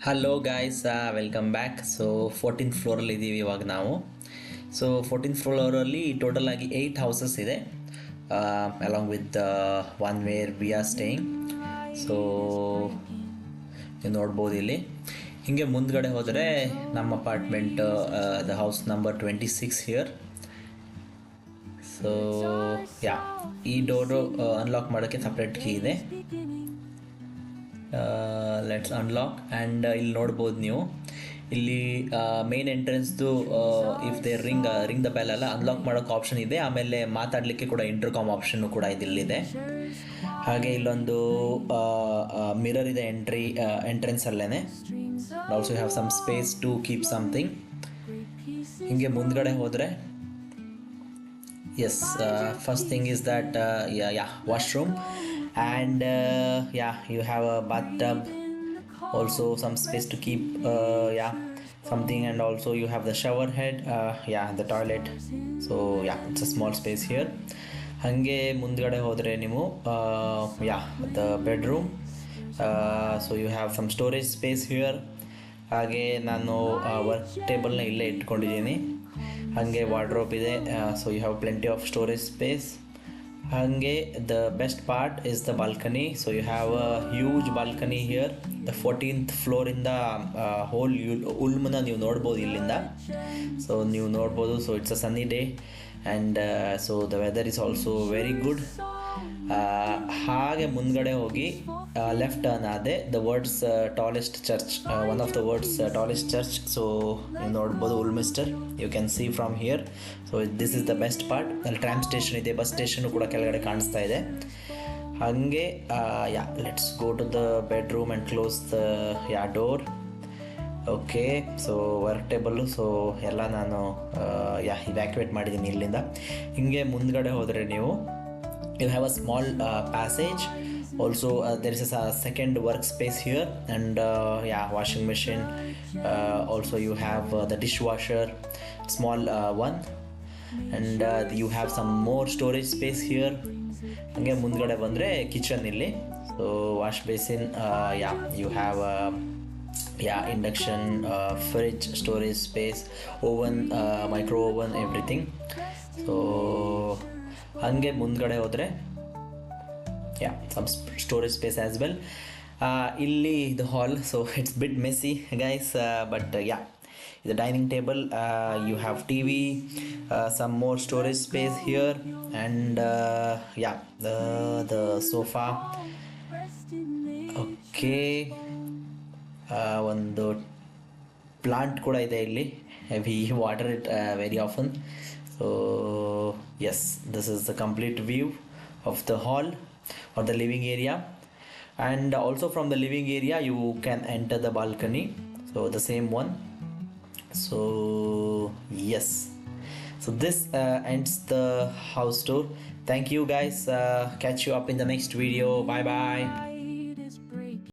Hello guys, welcome back. So 14th ಫ್ಲೋರಲ್ಲಿ ಇದ್ದೀವಿ ಇವಾಗ ನಾವು. ಸೊ 14th ಫ್ಲೋರಲ್ಲಿ ಟೋಟಲ್ ಆಗಿ 8 ಹೌಸಸ್ ಇದೆ, along with one where we are staying. So ನೀವು ನೋಡ್ಬೋದು ಇಲ್ಲಿ. ಹೀಗೆ ಮುಂದ್ಗಡೆ ಹೋದರೆ ನಮ್ಮ apartment, the house number 26 here. So yeah, ಈ ಡೋರು ಅನ್ಲಾಕ್ ಮಾಡೋಕ್ಕೆ ಸಪ್ರೇಟ್ ಕೀ ಇದೆ. Let's unlock. ಆ್ಯಂಡ್ ಇಲ್ಲಿ ನೋಡ್ಬೋದು ನೀವು, ಇಲ್ಲಿ ಮೇನ್ ಎಂಟ್ರೆನ್ಸ್ದು if they ring the bell ಅಲ್ಲ, ಅನ್ಲಾಕ್ ಮಾಡೋಕ್ಕೆ ಆಪ್ಷನ್ ಇದೆ. ಆಮೇಲೆ ಮಾತಾಡಲಿಕ್ಕೆ ಕೂಡ ಇಂಟರ್ಕಾಮ್ ಆಪ್ಷನ್ನು ಕೂಡ ಇದಿಲ್ಲಿದೆ. ಹಾಗೆ ಇಲ್ಲೊಂದು ಮಿರರ್ ಇದೆ ಎಂಟ್ರೆನ್ಸ್ ಅಲ್ಲೇ. Also have some space to keep something. ಹಿಂಗೆ ಮುಂದ್ಗಡೆ ಹೋದರೆ yes, first thing is that washroom. And you have a bathtub, also some space to keep something, and also you have the shower head, the toilet. So it's a small space here. hange mundgade hodre ನೀವು the bedroom. So you have some storage space here. ಹಾಗೆ ನಾನು work ಟೇಬಲ್ನ ಇಲ್ಲೇ ಇಟ್ಕೊಂಡಿದ್ದೀನಿ. ಹಾಗೆ wardrobe ಇದೆ. So you have plenty of storage space. Hange, the best part is the balcony. So you have a huge balcony here. The 14th floor in the whole ulmana ನೀವು ನೋಡ್ಬೋದು ಇಲ್ಲಿಂದ. ಸೊ ನೀವು ನೋಡ್ಬೋದು. So it's a sunny day, and so the weather is also very good. ಹಾಗೆ ಮುಂದ್ಗಡೆ ಹೋಗಿ left turn ಆದೆ, the world's tallest church, one of the world's tallest church. So ನೀವು ನೋಡ್ಬೋದು Ulm Minster, you can see from here. So this is the best part. ಅಲ್ಲಿ tram station ಇದೆ, bus ಸ್ಟೇಷನ್ನು ಕೂಡ ಕೆಳಗಡೆ ಕಾಣಿಸ್ತಾ ಇದೆ. ಹಾಗೆ let's go to the bedroom and close the door. Okay, so work table so ಎಲ್ಲ ನಾನು ಇವ್ಯಾಕ್ಯುವೇಟ್ ಮಾಡಿದ್ದೀನಿ ಇಲ್ಲಿಂದ. ಹಿಂಗೆ ಮುಂದ್ಗಡೆ ಹೋದರೆ ನೀವು you have a small passage. Also there is a second workspace here, and washing machine. Also you have the dishwasher, small one, and you have some more storage space here. hange mundgade bandre kitchen illi. So wash basin, you have induction, fridge, storage space, oven, micro oven, everything. So ಹಂಗೆ ಮುಂದ್ಗಡೆ ಹೋದರೆ some storage space as well. ಇಲ್ಲಿ ಇದು hall. So it's bit messy guys, but ಇದು dining table. You have T V, some more storage space here, and the sofa. Okay, ಒಂದು plant ಕೂಡ ಇದೆ ಇಲ್ಲಿ. We water it very often. So yes, this is the complete view of the hall or the living area, and also from the living area you can enter the balcony. So the same one. So yes, so this ends the house tour. Thank you guys. Catch you up in the next video. Bye bye.